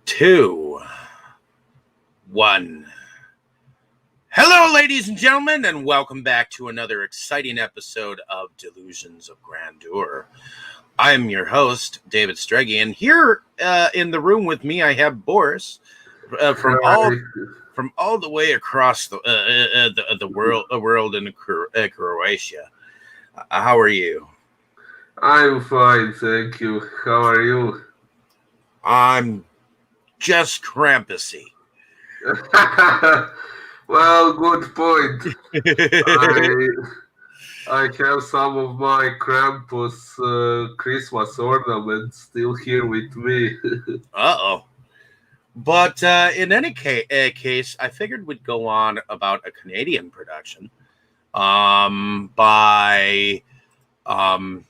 2, 1. Hello, ladies and gentlemen, and welcome back to another exciting episode of Delusions of Grandeur. I am your host, David Streggy, and here in the room with me, I have Boris from all the way across the world in Croatia. How are you? I'm fine, thank you. How are you? I'm just Krampusy. Well, good point. I have some of my Krampus Christmas ornaments still here with me. Uh-oh. But in any case, I figured we'd go on about a Canadian production by, let's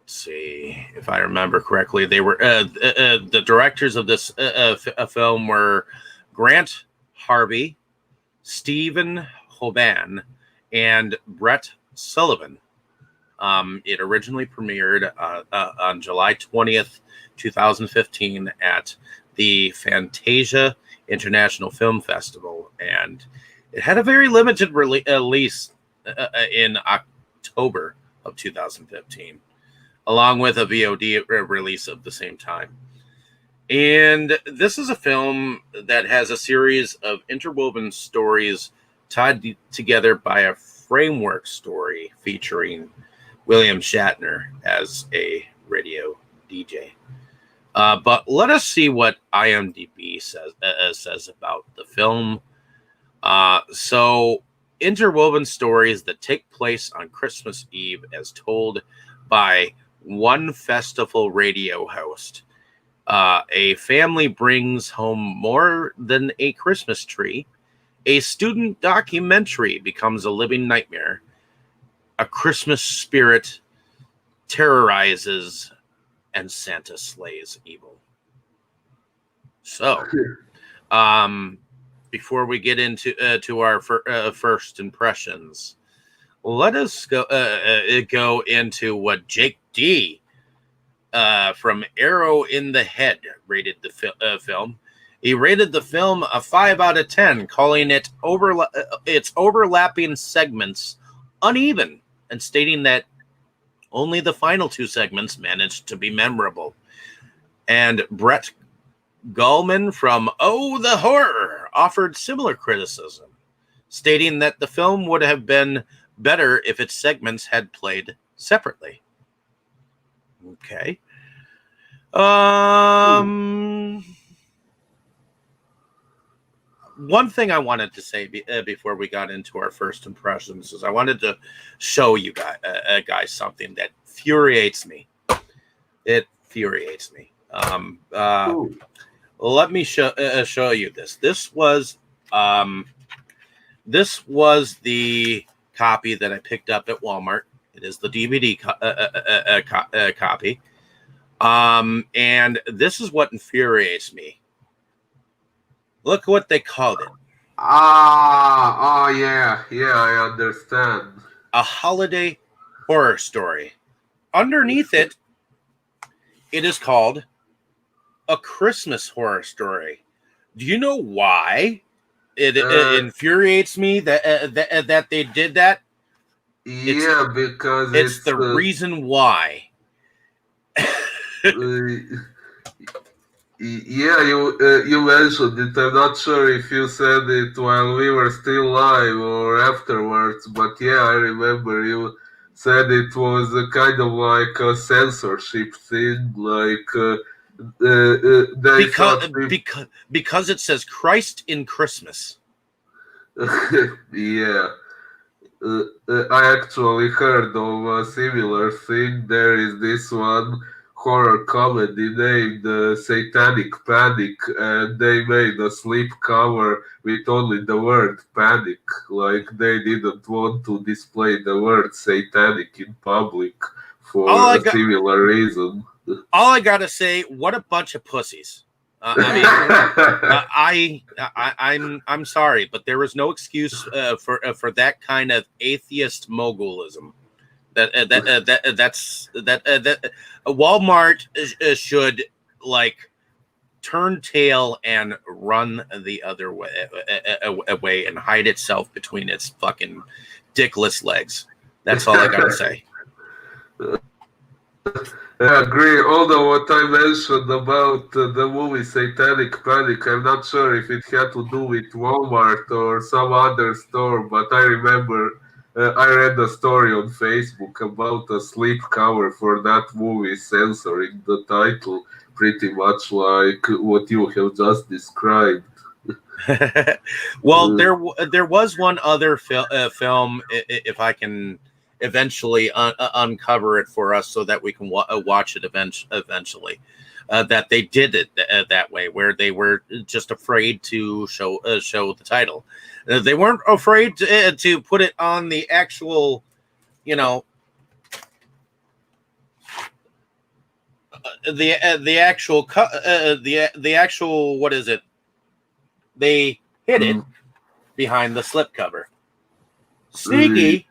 see if I remember correctly. They were the directors of this film were Grant Harvey, Stephen Hoban, and Brett Sullivan. It originally premiered on July 20th, 2015 at the Fantasia International Film Festival, and it had a very limited release in October of 2015, along with a VOD release of the same time. And this is a film that has a series of interwoven stories tied together by a framework story featuring William Shatner as a radio DJ. But let us see what IMDb says about the film. So, interwoven stories that take place on Christmas Eve as told by one festival radio host. A family brings home more than a Christmas tree. A student documentary becomes a living nightmare. A Christmas spirit terrorizes, and Santa slays evil. So, before we get into to our first impressions, let us go into what Jake D. From Arrow in the Head rated the film. He rated the film a 5 out of 10, calling it its overlapping segments uneven, and stating that only the final two segments managed to be memorable. And Brett Gallman from Oh the Horror offered similar criticism, stating that the film would have been better if its segments had played separately. Okay. One thing I wanted to say before we got into our first impressions is I wanted to show you guys something that infuriates me. It infuriates me. Let me show you this. This was the copy that I picked up at Walmart. It is the DVD copy. And this is what infuriates me. Look what they called it. Yeah, I understand. A holiday horror story. Underneath it, it is called A Christmas Horror Story. Do you know why it infuriates me that they did that? Because it's the reason why. You mentioned it. I'm not sure if you said it while we were still live or afterwards, but yeah, I remember you said it was a kind of like a censorship thing, because it says Christ in Christmas. Yeah. I actually heard of a similar thing. There is this one horror comedy named Satanic Panic, and they made a slipcover with only the word panic. Like they didn't want to display the word satanic in public for a similar reason. All I gotta say, what a bunch of pussies. I'm sorry, but there is no excuse for that kind of atheist mogulism. That's Walmart should turn tail and run the other way, away and hide itself between its fucking dickless legs. That's all I gotta say. I agree. Although what I mentioned about the movie Satanic Panic, I'm not sure if it had to do with Walmart or some other store, but I remember I read a story on Facebook about a slipcover for that movie censoring the title, pretty much like what you have just described. Well, Uh, there was one other film, if I can eventually uncover it for us so that we can watch it eventually. That they did it that way, where they were just afraid to show the title. They weren't afraid to put it on the actual, you know, the actual the actual, what is it? They hid it behind the slipcover. Sneaky,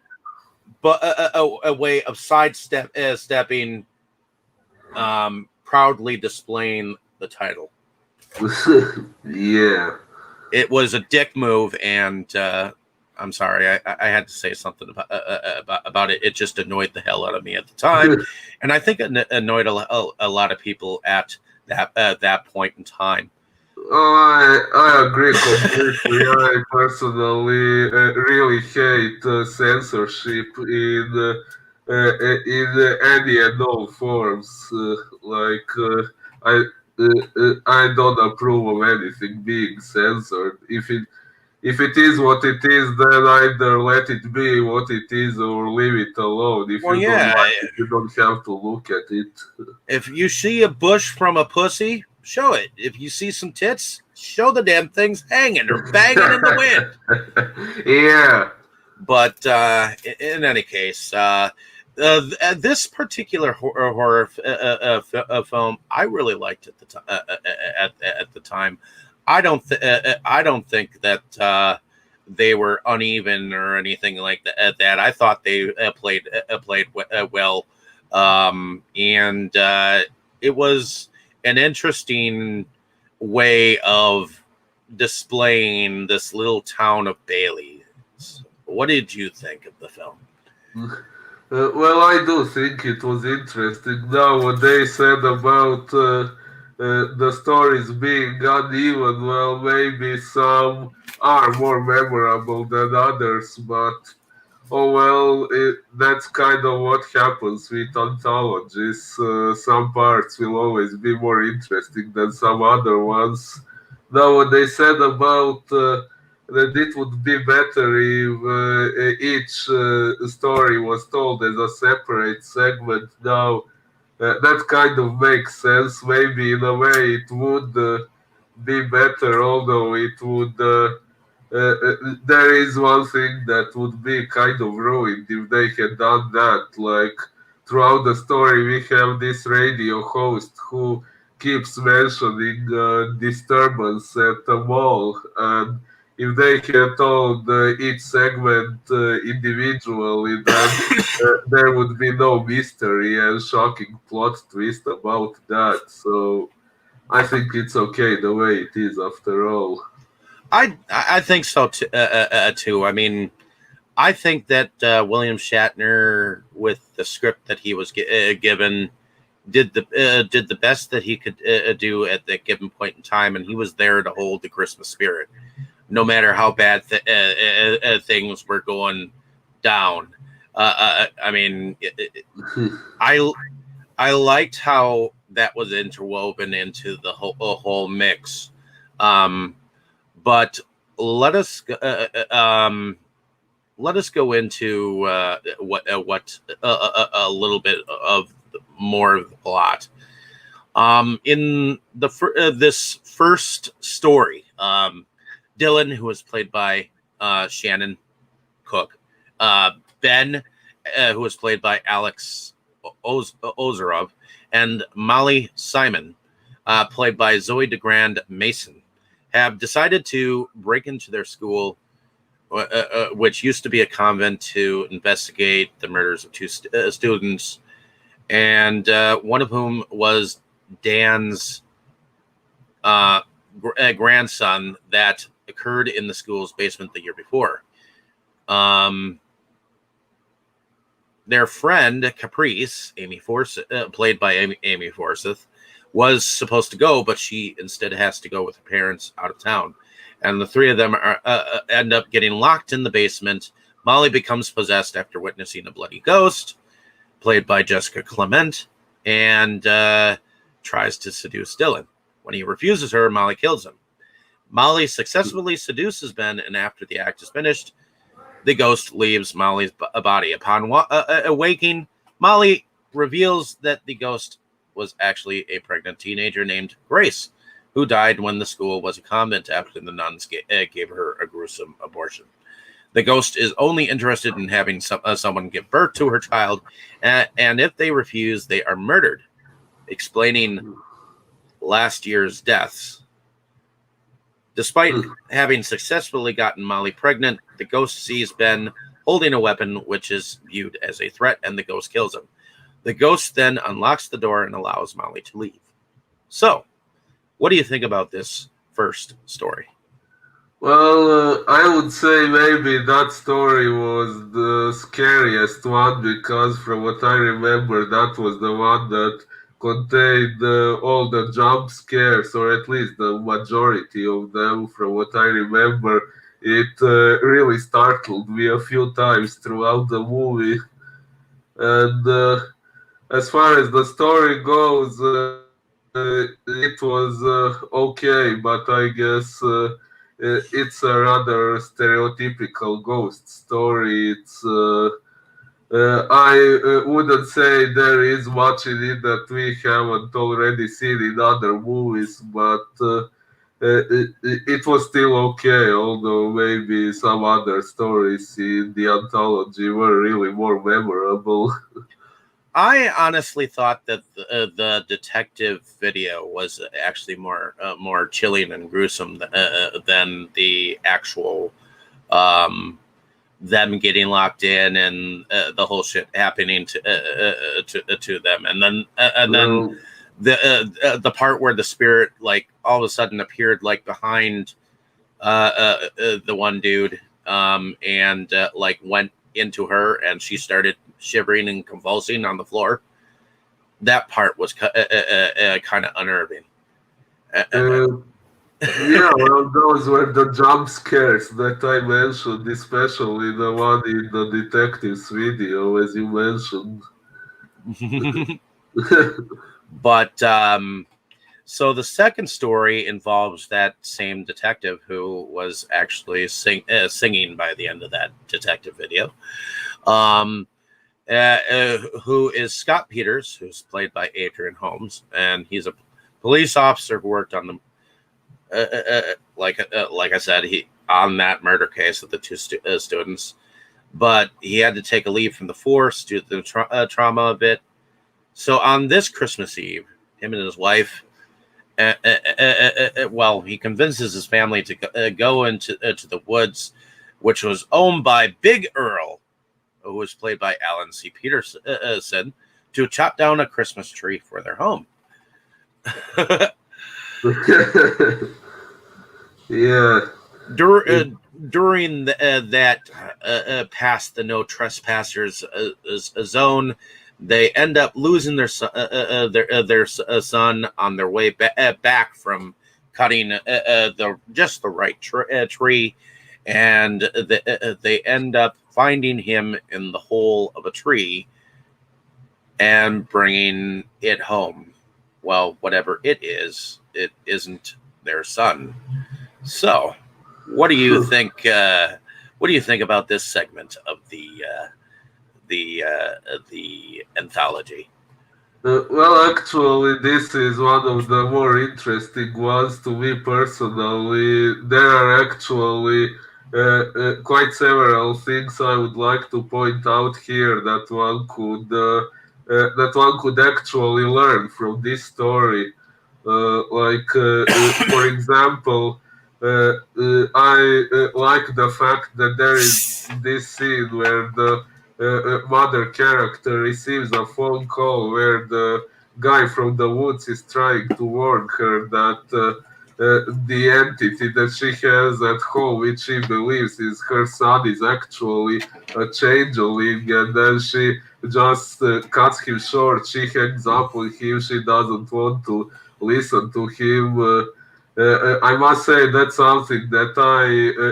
but a way of stepping, proudly displaying the title. yeah. It was a dick move, and I'm sorry, I had to say something about it. It just annoyed the hell out of me at the time, and I think it annoyed a lot of people at that point in time. I agree completely. I personally really hate censorship in any and all forms. I I don't approve of anything being censored. If it is what it is, then either let it be what it is or leave it alone. If Well, you don't yeah, like it, you don't have to look at it. if you see a bush from a pussy, show it. If you see some tits, show the damn things hanging or banging in the wind. Yeah. But in any case, this particular horror film, I really liked at the time. At the time, I don't think that they were uneven or anything like that. I thought they played well, and it was an interesting way of displaying this little town of Bailey. What did you think of the film? Well, I do think it was interesting. Now, what they said about the stories being uneven, well, maybe some are more memorable than others, but oh well, that's kind of what happens with anthologies. Some parts will always be more interesting than some other ones. Now, what they said about that it would be better if each story was told as a separate segment. Now, that kind of makes sense. Maybe in a way it would be better, although it would. There is one thing that would be kind of ruined if they had done that. Like throughout the story, we have this radio host who keeps mentioning disturbance at the mall, and if they had told each segment individually, then there would be no mystery and shocking plot twist about that. So I think it's okay the way it is after all. I think so too. I mean, I think that William Shatner, with the script that he was given, did the best that he could do at that given point in time, and he was there to hold the Christmas spirit, no matter how bad things were going down. I mean, I liked how that was interwoven into the whole mix. But let us let us go into what a little bit of more of the plot. In the this first story, Dylan, who was played by Shannon Cook, Ben, who was played by Alex Ozerov, and Molly Simon, played by Zoe DeGrand Mason, have decided to break into their school, which used to be a convent, to investigate the murders of two students, and one of whom was Dan's uh, grandson that occurred in the school's basement the year before. Um, their friend Caprice, Amy Forsyth, played by Amy Forsyth, was supposed to go, but she instead has to go with her parents out of town. And the three of them end up getting locked in the basement. Molly becomes possessed after witnessing a bloody ghost, played by Jessica Clement, and tries to seduce Dylan. When he refuses her, Molly kills him. Molly successfully seduces Ben, and after the act is finished, the ghost leaves Molly's body. Upon awaking, Molly reveals that the ghost was actually a pregnant teenager named Grace, who died when the school was a convent after the nuns gave her a gruesome abortion. The ghost is only interested in having someone give birth to her child, and if they refuse, they are murdered, explaining last year's deaths. Despite having successfully gotten Molly pregnant, the ghost sees Ben holding a weapon, which is viewed as a threat, and the ghost kills him. The ghost then unlocks the door and allows Molly to leave. So, what do you think about this first story? Well, I would say maybe that story was the scariest one because, from what I remember, that was the one that contained all the jump scares, or at least the majority of them. From what I remember, it really startled me a few times throughout the movie. And as far as the story goes, it was okay, but I guess it's a rather stereotypical ghost story. I wouldn't say there is much in it that we haven't already seen in other movies, but it was still okay, although maybe some other stories in the anthology were really more memorable. I honestly thought that the detective video was actually more chilling and gruesome than the actual them getting locked in and the whole shit happening to them, and then the part where the spirit like all of a sudden appeared like behind the one dude and like went into her and she started shivering and convulsing on the floor. That part was kind of unnerving. Yeah, well, those were the jump scares that I mentioned, especially the one in the detective's video, as you mentioned. But so the second story involves that same detective who was actually singing by the end of that detective video. Who is Scott Peters, who's played by Adrian Holmes, and he's a police officer who worked on the like I said, he on that murder case of the two students, but he had to take a leave from the force due to the trauma of it. So on this Christmas Eve, him and his wife, well, he convinces his family to go into the woods, which was owned by Big Earl, who was played by Alan C. Peterson, to chop down a Christmas tree for their home. Yeah. During that past the no trespassers zone, they end up losing their son on their way back from cutting the right tree, and they end up finding him in the hole of a tree and bringing it home. Well, whatever it isn't their son. So, what do you think? What do you think about this segment of the anthology? Well, actually, this is one of the more interesting ones to me personally. There are actually quite several things I would like to point out here that one could actually learn from this story. For example, I like the fact that there is this scene where the mother character receives a phone call where the guy from the woods is trying to warn her that the entity that she has at home, which she believes is her son, is actually a changeling, and then she just cuts him short. She hangs up on him. She doesn't want to listen to him. I must say that's something that I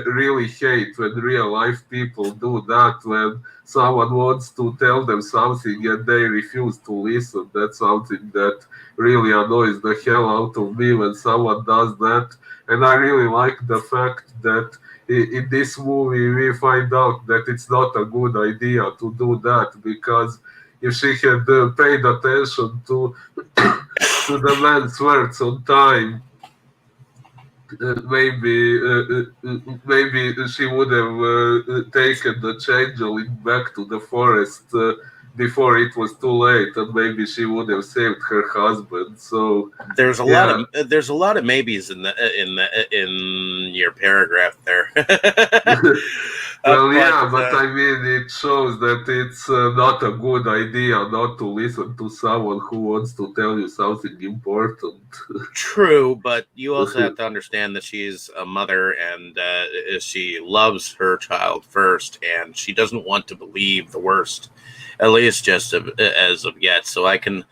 really hate when real life people do that, when someone wants to tell them something and they refuse to listen. That's something that really annoys the hell out of me when someone does that. And I really like the fact that in this movie we find out that it's not a good idea to do that, because if she had paid attention to the man's words on time, maybe she would have taken the changeling back to the forest before it was too late, and maybe she would have saved her husband. So There's a lot yeah. of maybes in your paragraph there. Well, But yeah, but I mean, it shows that it's not a good idea not to listen to someone who wants to tell you something important. true, but you also have to understand that she's a mother and she loves her child first, and she doesn't want to believe the worst, at least just as of yet. So I can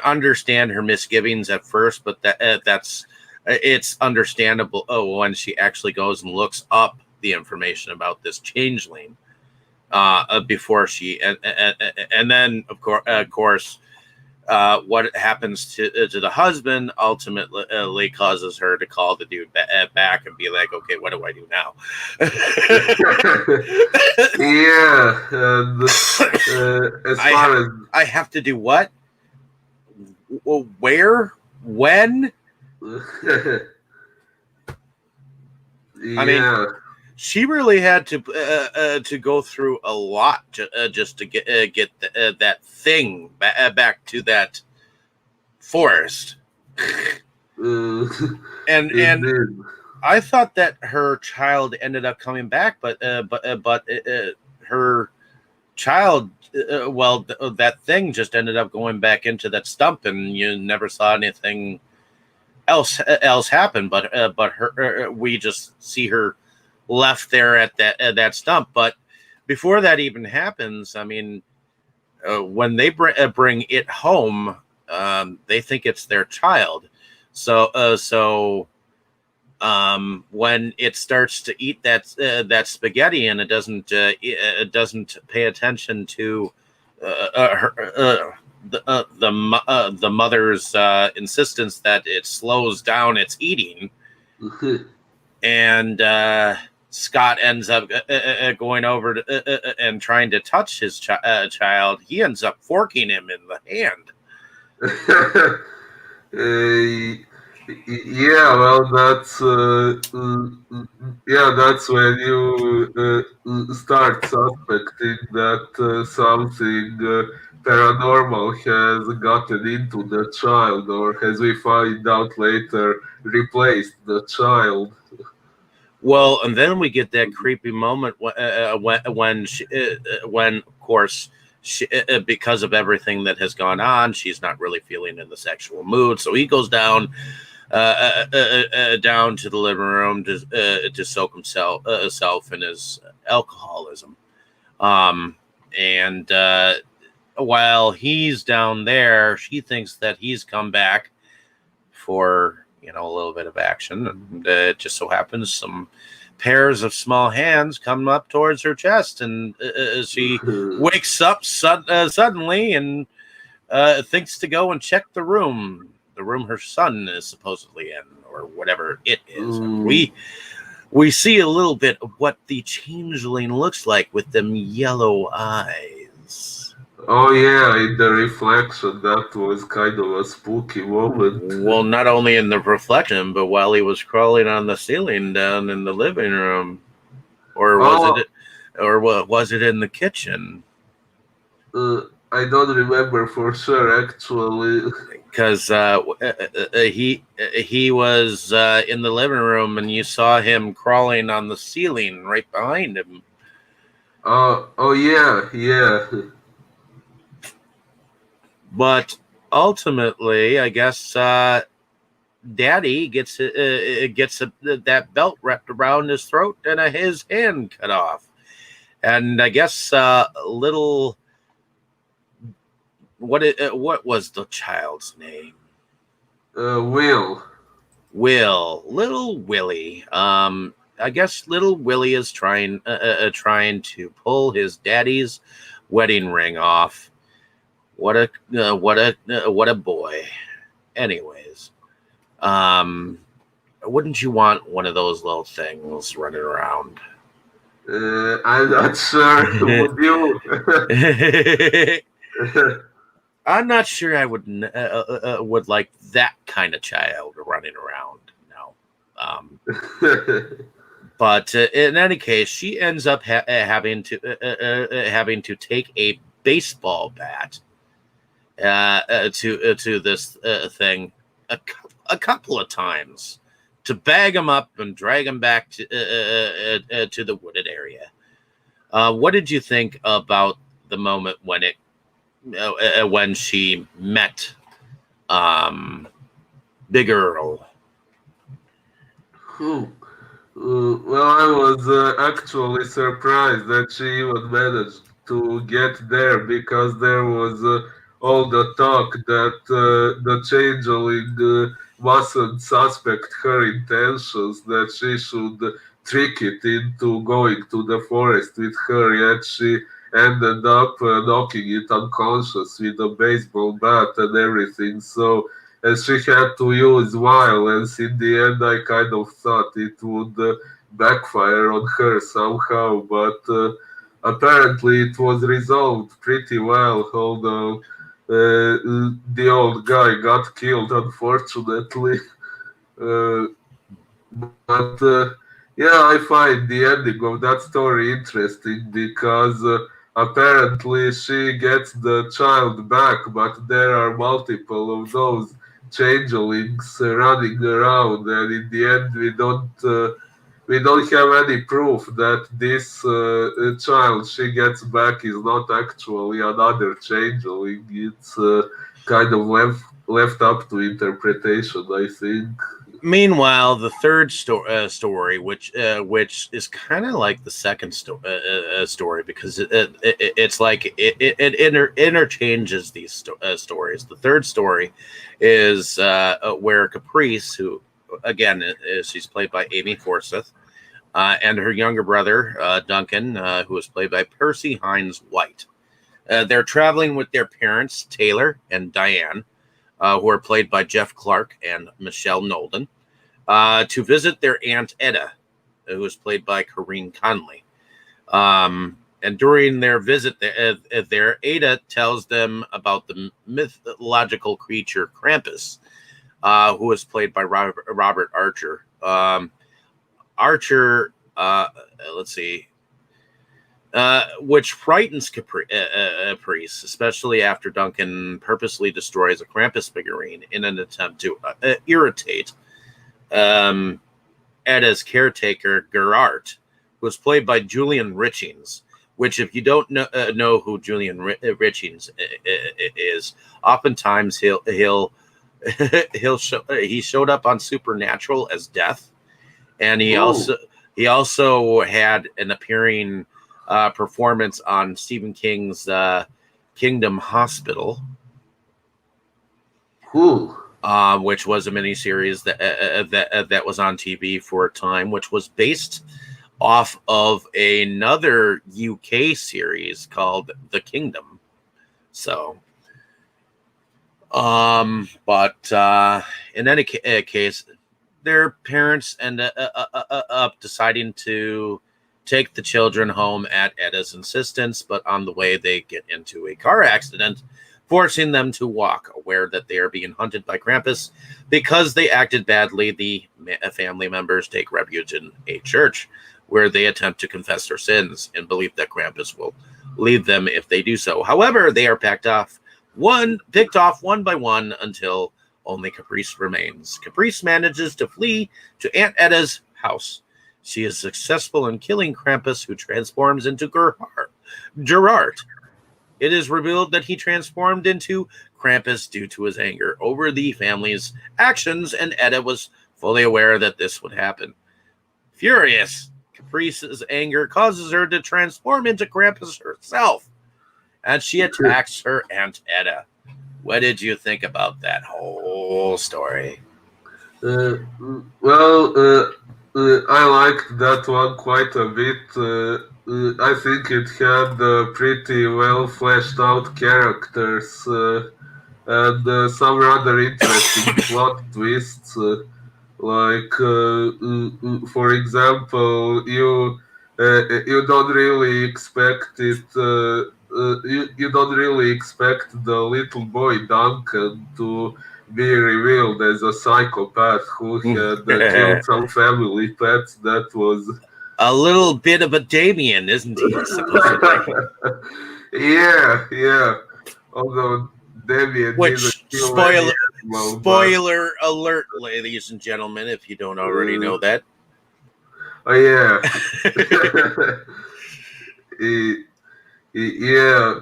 understand her misgivings at first, but that's it's understandable. Oh, when she actually goes and looks up the information about this changeling before she and then of course what happens to the husband ultimately causes her to call the dude back and be like, okay, what do I do now? Yeah, and as far as I have to do what? Where? When? I mean, yeah. she really had to go through a lot just to get that thing back to that forest. and Indeed. I thought that her child ended up coming back, but her child, that thing just ended up going back into that stump, and you never saw anything else happen. But her, we just see her left there at that stump. But before that even happens, I mean, when they bring it home, they think it's their child. So when it starts to eat that spaghetti, and it doesn't pay attention to the mother's insistence that it slows down its eating, and Scott ends up going over to, and trying to touch his child. He ends up forking him in the hand. Yeah, well, that's when you start suspecting that something paranormal has gotten into the child, or as we find out later, replaced the child. Well, and then we get that creepy moment when of course she, because of everything that has gone on, she's not really feeling in the sexual mood. So he goes down down to the living room to soak himself in his alcoholism. And while he's down there, she thinks that he's come back for a little bit of action, and it just so happens some pairs of small hands come up towards her chest, and she wakes up suddenly and thinks to go and check the room her son is supposedly in, or whatever it is. And we see a little bit of what the changeling looks like with them yellow eyes. Oh yeah, in the reflection, that was kind of a spooky moment. Well, not only in the reflection, but while he was crawling on the ceiling down in the living room, or was it in the kitchen? I don't remember for sure, actually. Because he was in the living room, and you saw him crawling on the ceiling right behind him. Oh yeah. But ultimately, I guess Daddy gets that belt wrapped around his throat and his hand cut off. And I guess little what was the child's name? Will. Little Willie. I guess little Willie is trying to pull his daddy's wedding ring off. What a boy. Anyways, wouldn't you want one of those little things running around? I'm not sure. Would you? I'm not sure I would like that kind of child running around. No. But in any case, she ends up having to take a baseball bat to this thing a couple of times to bag him up and drag him back to the wooded area. What did you think about the moment when she met Big Earl? Well, I was actually surprised that she even managed to get there because there was all the talk that the changeling mustn't suspect her intentions, that she should trick it into going to the forest with her, yet she ended up knocking it unconscious with a baseball bat and everything. So, and she had to use violence. In the end, I kind of thought it would backfire on her somehow, but apparently it was resolved pretty well, although the old guy got killed, unfortunately. Uh, but yeah, I find the ending of that story interesting because apparently she gets the child back, but there are multiple of those changelings running around, and in the end, we don't have any proof that this child she gets back is not actually another changeling. It's kind of left up to interpretation, I think. Meanwhile, the third story, which is kind of like the second story, because it's like it interchanges these stories. The third story is where Caprice, who again she's played by Amy Forsyth, and her younger brother Duncan, who is played by Percy Hines White. They're traveling with their parents Taylor and Diane, who are played by Jeff Clark and Michelle Nolden, to visit their aunt Etta, who is played by Corinne Conley. And during their visit there, Ada tells them about the mythological creature Krampus, who is played by Robert Archer. Archer, let's see, which frightens Caprice, especially after Duncan purposely destroys a Krampus figurine in an attempt to irritate Edda's caretaker, Gerart, who was played by Julian Richings, which, if you don't know who Julian Richings is, oftentimes he showed up on Supernatural as Death, and he also had an appearing performance on Stephen King's Kingdom Hospital, which was a miniseries that was on TV for a time, which was based off of another UK series called The Kingdom. So, but in any case, their parents end up deciding to take the children home at Edda's insistence, but on the way they get into a car accident, forcing them to walk, aware that they are being hunted by Krampus. Because they acted badly, the family members take refuge in a church, where they attempt to confess their sins and believe that Krampus will leave them if they do so. However, they are picked off one by one until only Caprice remains. Caprice manages to flee to Aunt Edda's house. She is successful in killing Krampus, who transforms into Gerard. It is revealed that he transformed into Krampus due to his anger over the family's actions, and Edda was fully aware that this would happen. Furious, Caprice's anger causes her to transform into Krampus herself, and she attacks her Aunt Edda. What did you think about that whole story? I liked that one quite a bit. I think it had pretty well fleshed out characters and some rather interesting plot twists. For example, you don't really expect it. You don't really expect the little boy Duncan to be revealed as a psychopath who had killed some family pets. That was a little bit of a Damien, isn't he? Supposedly. Yeah. Although Damien didn't Which kill any animal, spoiler alert, ladies and gentlemen, if you don't already know that. Oh yeah. Yeah.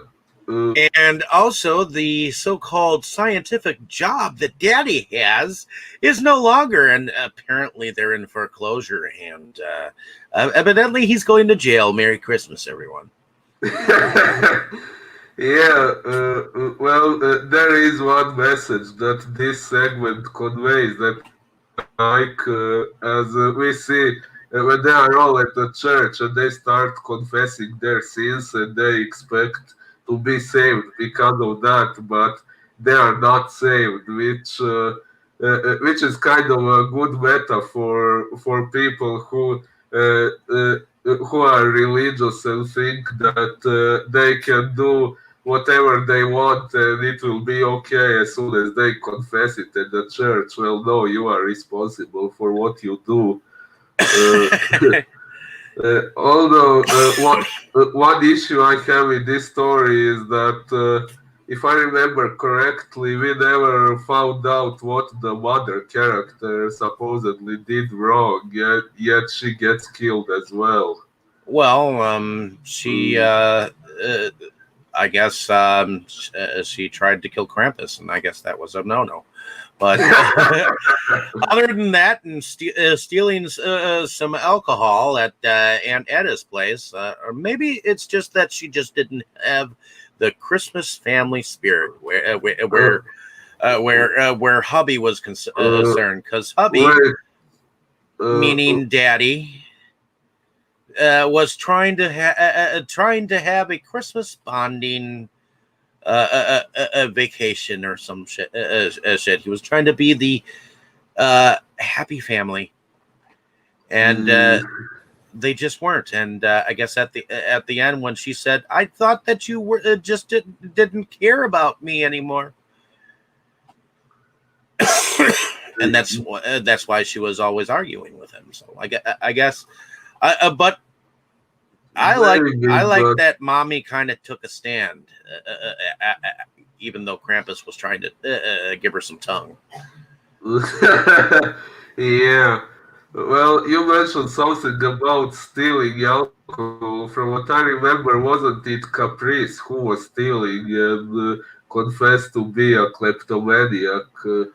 And also, the so-called scientific job that Daddy has is no longer, and apparently they're in foreclosure. And evidently, he's going to jail. Merry Christmas, everyone. Yeah, there is one message that this segment conveys that, as we see, when they are all at the church and they start confessing their sins and they expect to be saved because of that, but they are not saved, which is kind of a good metaphor for people who are religious and think that they can do whatever they want and it will be okay as soon as they confess it at the church. Well, no, you are responsible for what you do. Although one issue I have with this story is that if I remember correctly, we never found out what the mother character supposedly did wrong, yet she gets killed as well. Well, she, I guess, she tried to kill Krampus, and I guess that was a no-no. But other than that, and stealing some alcohol at Aunt Edda's place, or maybe it's just that she just didn't have the Christmas family spirit where hubby was concerned, because hubby, meaning Daddy, was trying to have a Christmas bonding a vacation or some shit. Shit. He was trying to be the happy family, and they just weren't. And I guess at the end, when she said, "I thought that you were just didn't care about me anymore," and that's why she was always arguing with him. So I guess, but. I like that mommy kind of took a stand, even though Krampus was trying to give her some tongue. Yeah. Well, you mentioned something about stealing alcohol. From what I remember, wasn't it Caprice who was stealing and confessed to be a kleptomaniac?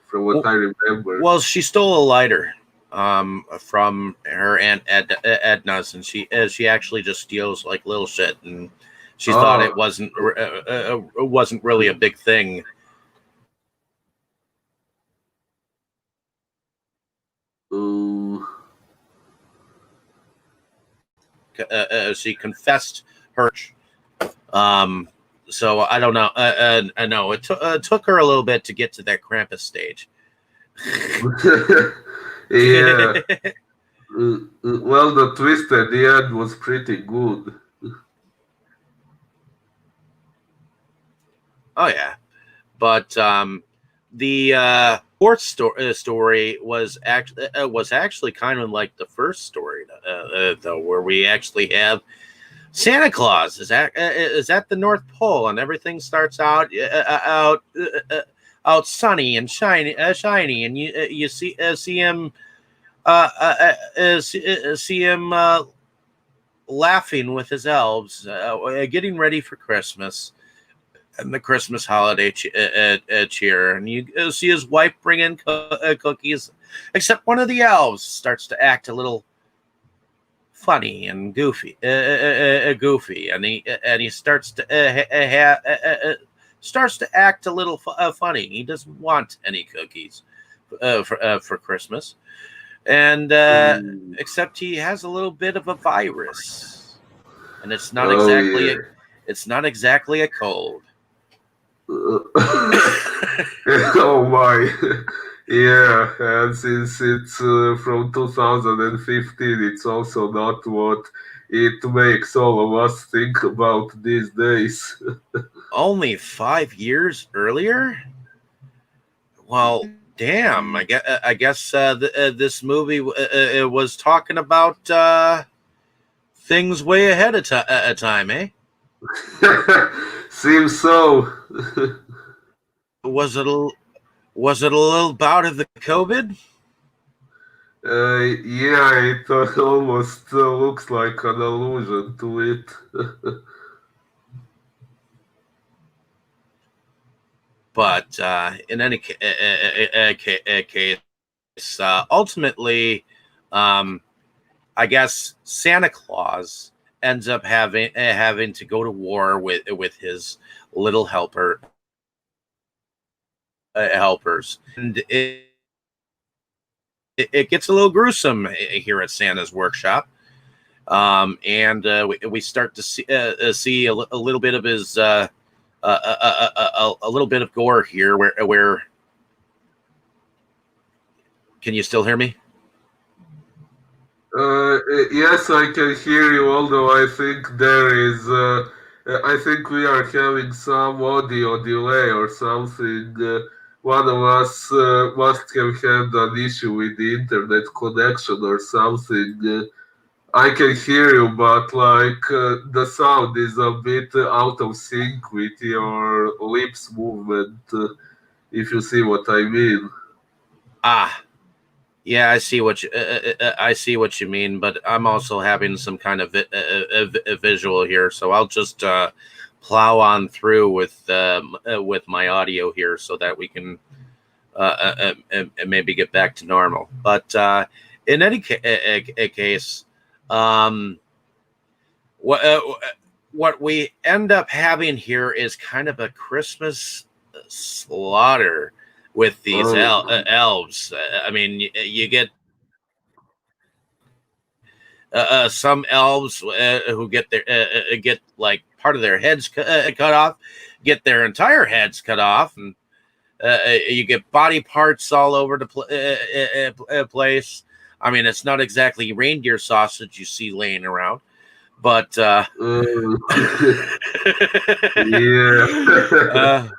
From what I remember. Well, she stole a lighter from her Aunt Edna's, and she actually just steals like little shit, and she thought it wasn't really a big thing. She confessed her. So I don't know. I know it took her a little bit to get to that Krampus stage. Yeah. Well, the twist at the end was pretty good. Oh yeah, but the fourth story was actually kind of like the first story, though, where we actually have Santa Claus is at the North Pole, and everything starts out sunny and shiny, and you see him see him laughing with his elves, getting ready for Christmas. and the Christmas holiday cheer, and you see his wife bring in cookies, except one of the elves starts to act a little funny and goofy, and he starts to starts to act a little funny. He doesn't want any cookies for Christmas, and except he has a little bit of a virus, and it's not exactly a cold. Oh my. Yeah, and since it's from 2015, it's also not what it makes all of us think about these days. Only 5 years earlier? Well, damn. I guess this movie was talking about things way ahead of time, eh? Seems so. Was it a little bout of the COVID? Yeah, it almost looks like an allusion to it. But in any case, ultimately, I guess Santa Claus ends up having to go to war with his little helpers, and it gets a little gruesome here at Santa's workshop. And we start to see a little bit of his a little bit of gore here. Where can you still hear me? Yes, I can hear you, although I think there is. I think we are having some audio delay or something. One of us must have had an issue with the internet connection or something. I can hear you, but the sound is a bit out of sync with your lips movement, if you see what I mean. Ah, yeah, I see what you mean, but I'm also having some kind of a visual here, so I'll just plow on through with my audio here so that we can maybe get back to normal. But in any case, what what we end up having here is kind of a Christmas slaughter with these Oh, elves. I mean, you get some elves who get like part of their heads cut off, get their entire heads cut off, and you get body parts all over the place. I mean, it's not exactly reindeer sausage you see laying around, but yeah. uh,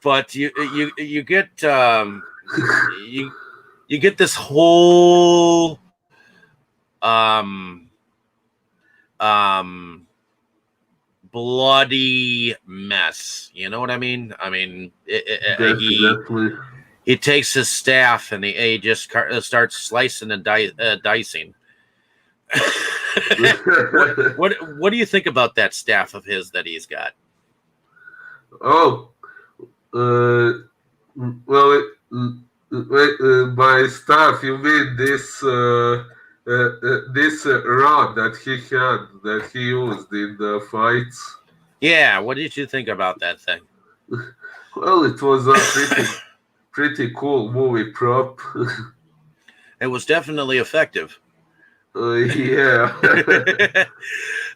but you get you get this whole um um bloody mess. You know what I mean? I mean, Definitely. he takes his staff and he just starts slicing and dicing. What do you think about that staff of his that he's got? Oh, uh, well, by staff, you mean this rod that he had, that he used in the fights? Yeah, what did you think about that thing? Well, it was a pretty cool movie prop. It was definitely effective. Yeah.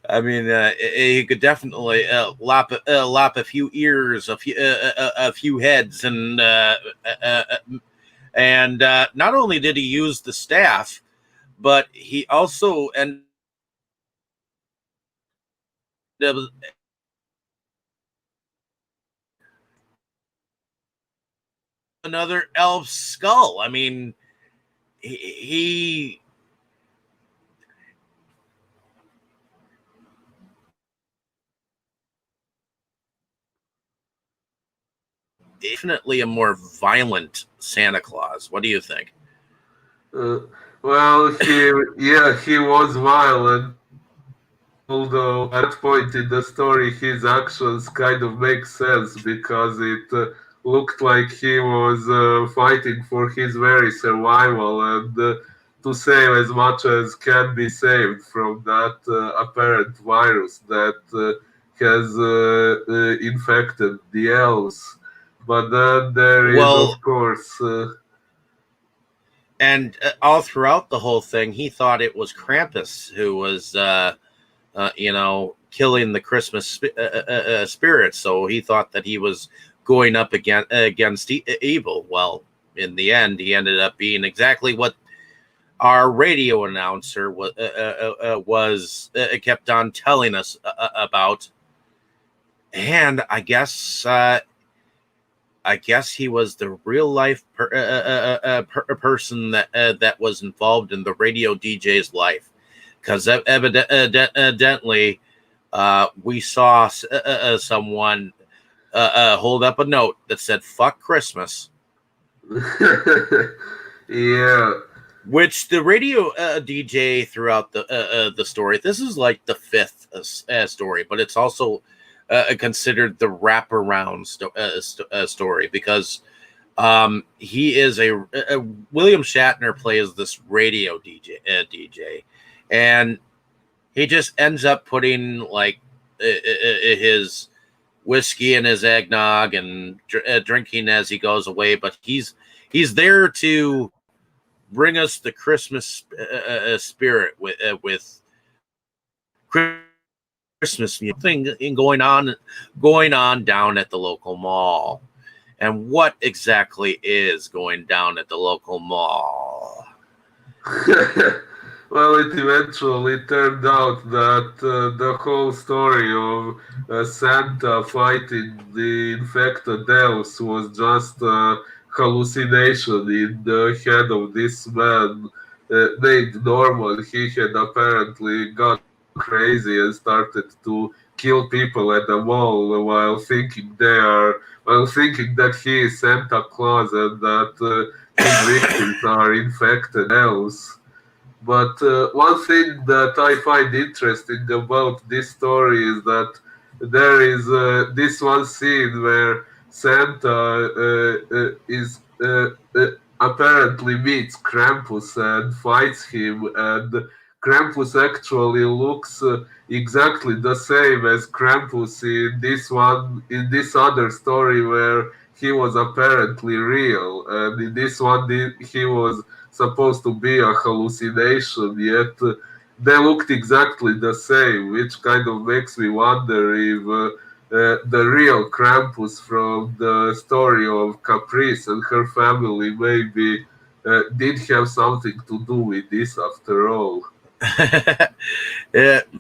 I mean, he could definitely lop a few ears, a few heads, and not only did he use the staff, but he also ended up another elf skull. I mean, he definitely a more violent Santa Claus. What do you think? Uh, well, he was violent, although at that point in the story his actions kind of make sense because it looked like he was fighting for his very survival and to save as much as can be saved from that apparent virus that has infected the elves. But then there is, of Well, course, and all throughout the whole thing, he thought it was Krampus who was, killing the Christmas spirit. So he thought that he was going up against evil. Well, in the end, he ended up being exactly what our radio announcer was kept on telling us about. And I guess he was the real life person that was involved in the radio DJ's life, because evidently we saw someone hold up a note that said "fuck Christmas," yeah. which the radio DJ throughout the story. This is like the fifth story, but it's also considered the wraparound story because he is a William Shatner plays this radio DJ, and he just ends up putting like his whiskey and his eggnog and drinking as he goes away. But he's there to bring us the Christmas spirit with Christmas thing going on down at the local mall. And what exactly is going down at the local mall? Well, it eventually turned out that the whole story of Santa fighting the infected elves was just a hallucination in the head of this man named Norman. He had apparently got crazy and started to kill people at the mall while thinking that he is Santa Claus and that his victims are infected elves. But one thing that I find interesting about this story is that there is this one scene where Santa is apparently meets Krampus and fights him, and Krampus actually looks exactly the same as Krampus in this other story where he was apparently real, and in this one he was supposed to be a hallucination, yet they looked exactly the same, which kind of makes me wonder if the real Krampus from the story of Caprice and her family maybe did have something to do with this after all.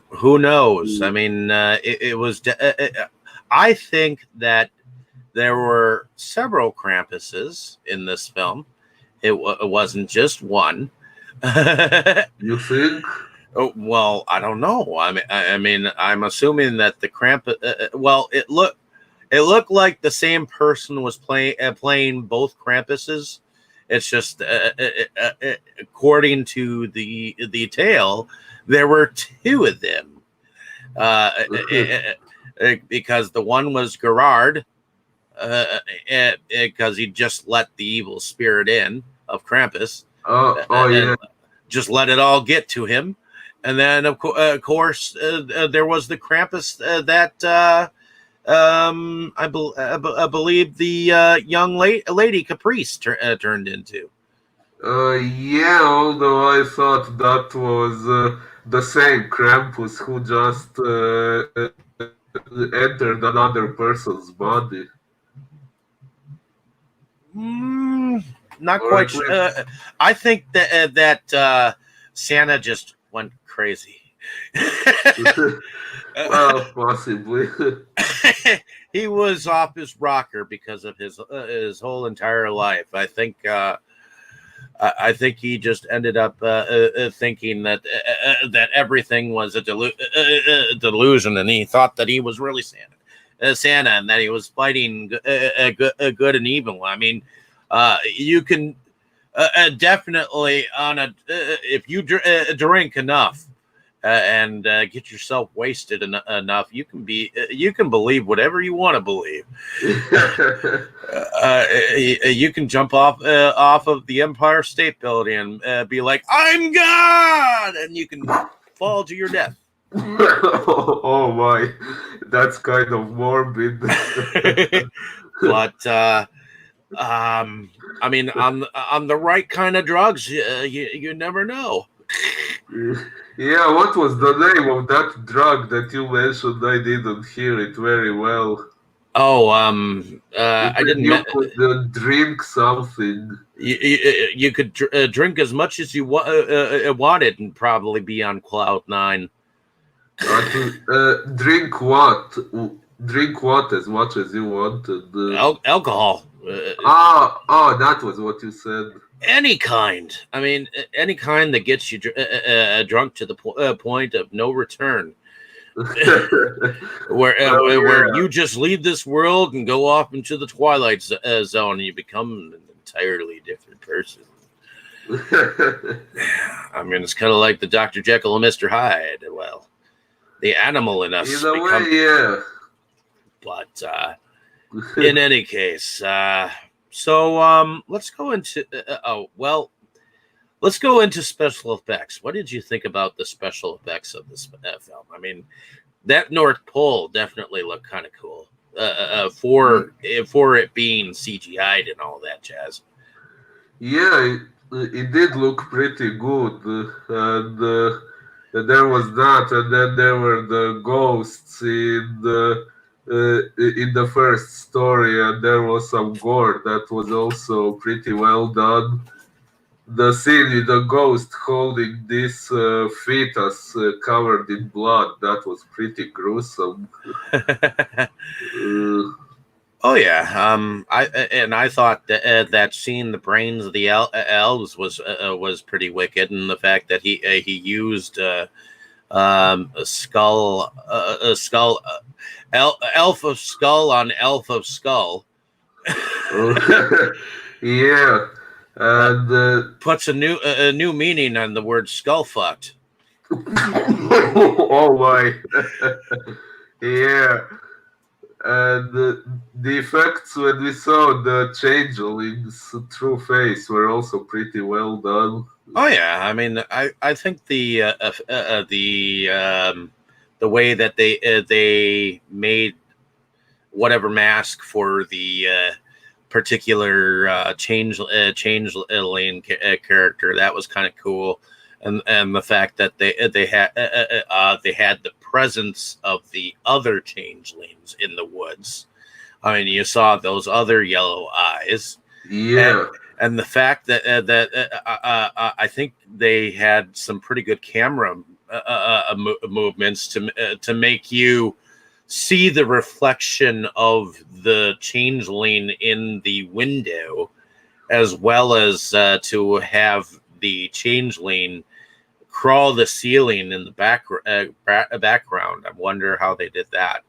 Who knows? I mean, it was. I think that there were several Krampuses in this film. It wasn't just one. You think? Oh, well, I don't know. I mean, I'm assuming that the Krampus. Well, it looked like the same person was playing both Krampuses. It's just according to the tale, there were two of them, because the one was Gerard, because he just let the evil spirit in of Krampus. Yeah. Just let it all get to him. And then, of course, there was the Krampus that I believe the young lady Caprice turned into. Yeah, although I thought that was the same Krampus who just entered another person's body. Not Or quite at sure. least, I think that Santa just went crazy. well, possibly. He was off his rocker because of his whole entire life. I think he just ended up thinking that everything was a delusion, and he thought that he was really Santa, and that he was fighting good and evil. I mean, you can definitely if you drink enough, and get yourself wasted enough, you can believe whatever you want to believe. You can jump off of the Empire State Building and be like, "I'm God," and you can fall to your death. Oh my, that's kind of morbid. But I mean, on the right kind of drugs, you never know. Yeah, what was the name of that drug that you mentioned? I didn't hear it very well. Oh, You I said didn't. you could drink something. You could drink as much as you wanted and probably be on cloud nine. Drink what? Drink what as much as you wanted. Alcohol. That was what you said. Any kind. I mean, any kind that gets you drunk to the point of no return. Where you just leave this world and go off into the twilight zone and you become an entirely different person. I mean, it's kind of like the Dr. Jekyll and Mr. Hyde. Well, the animal in us. In a way, yeah. But in any case, so let's go into let's go into special effects. What did you think about the special effects of this film? I mean, that North Pole definitely looked kind of cool for it being CGI'd and all that jazz. Yeah, it did look pretty good, and there was that, and then there were the ghosts in the first story, and there was some gore that was also pretty well done. The scene with the ghost holding this fetus covered in blood, that was pretty gruesome. Oh yeah, I thought that seeing the brains of the elves was pretty wicked, and the fact that he used a skull, elf of skull on elf of skull. Yeah, and puts a new meaning on the word skull fucked. Oh my, yeah. And the effects when we saw the changeling's true face were also pretty well done. Oh yeah, I mean, I think the way that they made whatever mask for the particular changeling character, that was kind of cool, and the fact that they had the presence of the other changelings in the woods. I mean, you saw those other yellow eyes. Yeah. And the fact that I think they had some pretty good camera movements to make you see the reflection of the changeling in the window, as well as to have the changeling crawl the ceiling in the background. I wonder how they did that.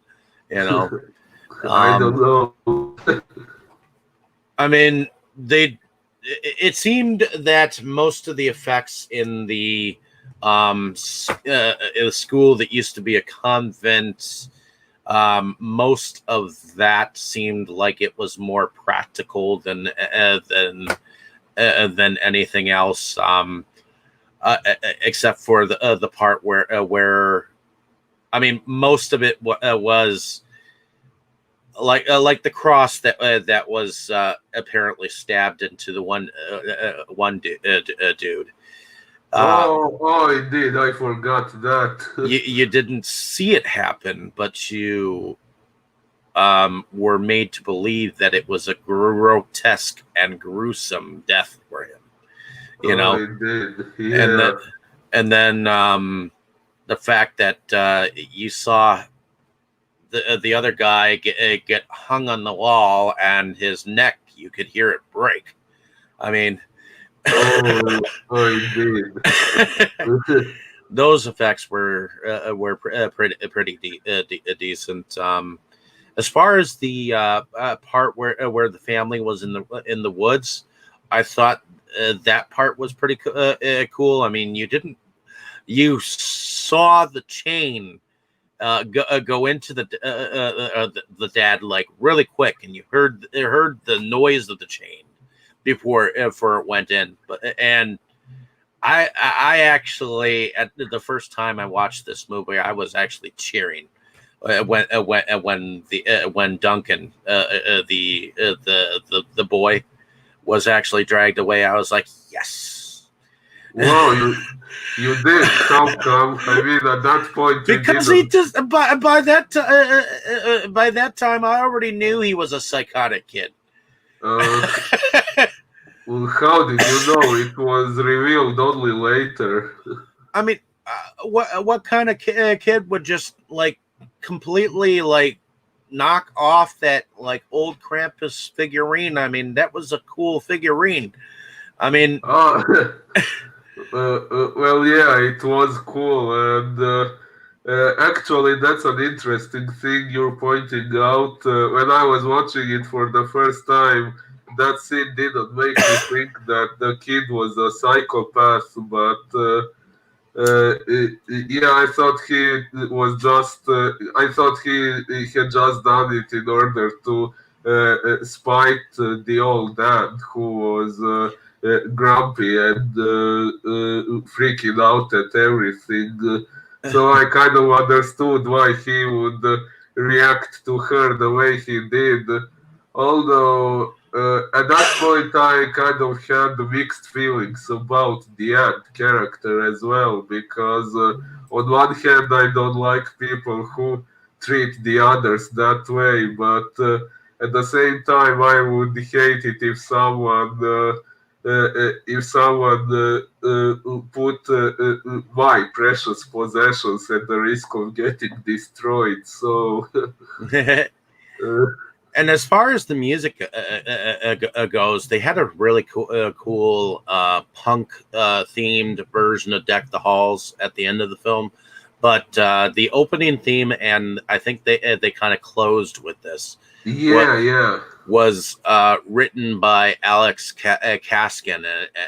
You know, I don't know. I mean, it seemed that most of the effects in the school that used to be a convent, most of that seemed like it was more practical than anything else, except for the part where I mean, most of it was like the cross that was apparently stabbed into the one dude. Indeed, I forgot that. You didn't see it happen, but you were made to believe that it was a grotesque and gruesome death for him. You know, indeed. Yeah. And then the fact that you saw the other guy get hung on the wall, and his neck, you could hear it break. I mean, indeed. Those effects were pretty decent. As far as the part where the family was in the woods, I thought that part was pretty cool. I mean, you saw the chain go into the dad like really quick, and you heard the noise of the chain before it went in. But and I actually at the first time I watched this movie, I was actually cheering when Duncan the boy was actually dragged away. I was like, yes. Wow, you did. How come? I mean, at that point, you Because he didn't. just by that time I already knew he was a psychotic kid. Uh, well, how did you know? It was revealed only later. I mean, what kind of kid would just like completely like knock off that like old Krampus figurine? I mean, that was a cool figurine. I mean, Ah, well, yeah, it was cool, and actually, that's an interesting thing you're pointing out. When I was watching it for the first time, that scene didn't make me think that the kid was a psychopath, but yeah, I thought he was just. I thought he had just done it in order to spite the old dad who was grumpy and freaking out at everything. So I kind of understood why he would react to her the way he did. Although at that point I kind of had mixed feelings about the Ant character as well, because on one hand I don't like people who treat the others that way, but at the same time I would hate it if someone put my precious possessions at the risk of getting destroyed. So uh, and as far as the music goes, they had a really cool punk themed version of "Deck the Halls" at the end of the film. But the opening theme, and I think they kind of closed with this. What yeah. was written by Alex Kaskin,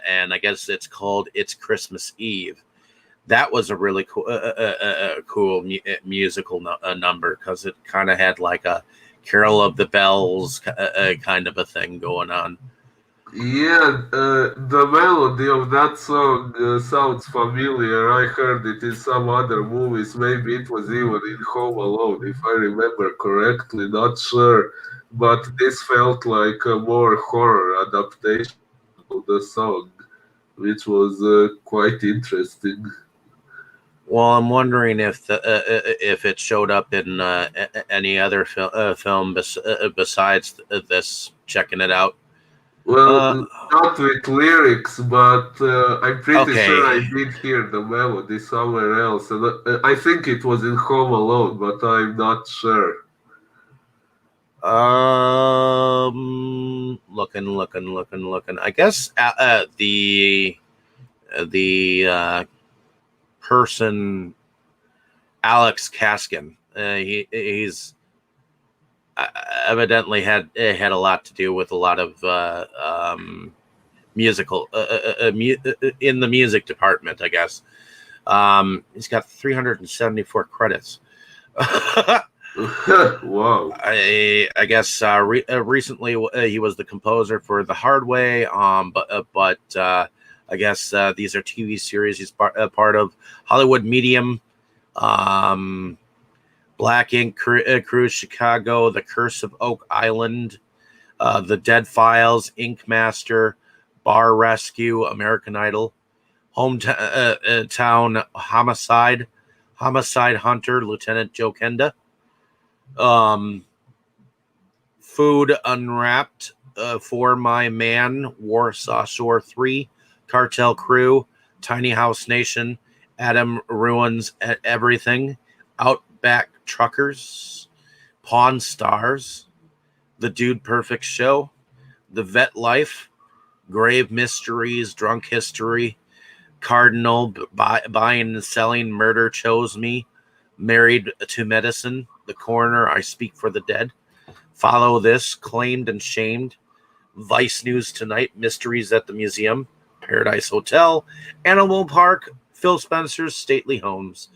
and I guess it's called "It's Christmas Eve." That was a really cool musical number because it kind of had like a Carol of the Bells kind of a thing going on. Yeah, the melody of that song sounds familiar. I heard it in some other movies. Maybe it was even in Home Alone, if I remember correctly. Not sure. But this felt like a more horror adaptation of the song, which was quite interesting. Well, I'm wondering if it showed up in any other film besides this. Checking it out. Well, Uh, not with lyrics, but I'm pretty sure I okay. did hear the melody somewhere else. And I think it was in Home Alone, but I'm not sure. Looking. I guess the person Alex Kaskin. He's evidently had a lot to do with a lot of musical in the music department. I guess he's got 374 credits. Wow. I guess recently he was the composer for The Hard Way. But I guess these are TV series. He's part of Hollywood Medium, Black Ink Cruise, Chicago, The Curse of Oak Island, The Dead Files, Ink Master, Bar Rescue, American Idol, Hometown Homicide, Homicide Hunter, Lieutenant Joe Kenda, Food Unwrapped, For My Man, Warsaw Shore 3, Cartel Crew, Tiny House Nation, Adam Ruins Everything, Outback Truckers, Pawn Stars, The Dude Perfect Show, The Vet Life, Grave Mysteries, Drunk History, Cardinal, Buying and Selling, Murder Chose Me, Married to Medicine, The Coroner, I Speak for the Dead, Follow This, Claimed and Shamed, Vice News Tonight, Mysteries at the Museum, Paradise Hotel, Animal Park, Phil Spencer's Stately Homes,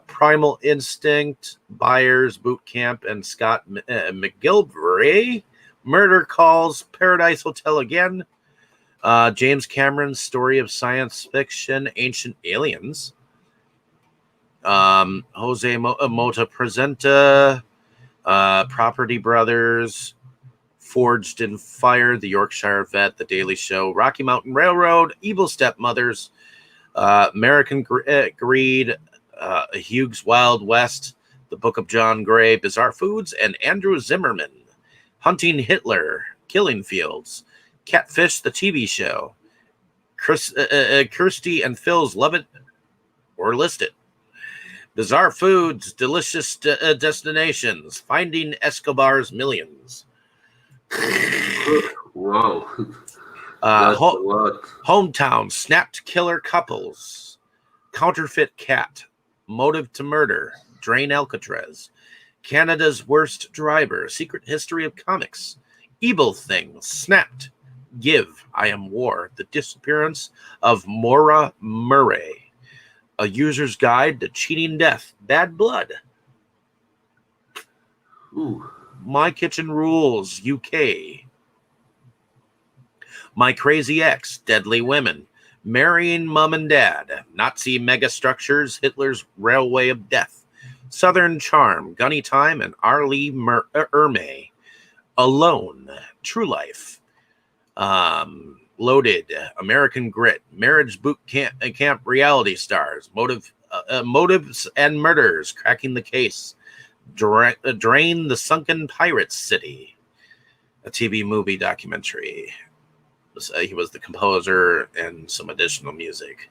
Primal Instinct, Byers, Boot Camp, and Scott McGilvray. Murder Calls, Paradise Hotel Again. James Cameron's story of science fiction, Ancient Aliens. Jose Mota Presenta, Property Brothers, Forged in Fire, The Yorkshire Vet, The Daily Show, Rocky Mountain Railroad, Evil Stepmothers, American Greed, Hughes Wild West, The Book of John Gray, Bizarre Foods, and Andrew Zimmerman. Hunting Hitler, Killing Fields, Catfish, the TV show, Kirsty and Phil's Love It or List It, Bizarre Foods, Delicious Destinations, Finding Escobar's Millions. Wow. That's a lot. Hometown, Snapped Killer Couples, Counterfeit Cat, Motive to Murder, Drain Alcatraz, Canada's Worst Driver, Secret History of Comics, Evil Things, Snapped, Give, I Am War, The Disappearance of Maura Murray, A User's Guide to Cheating Death, Bad Blood, My Kitchen Rules, UK, My Crazy Ex, Deadly Women, Marrying Mom and Dad, Nazi Megastructures, Hitler's Railway of Death, Southern Charm, Gunny Time, and Arlie Ermey, Alone, True Life, Loaded, American Grit, Marriage Boot Camp Reality Stars, Motives and Murders, Cracking the Case, Drain the Sunken Pirates City, a TV movie documentary. He was the composer and some additional music.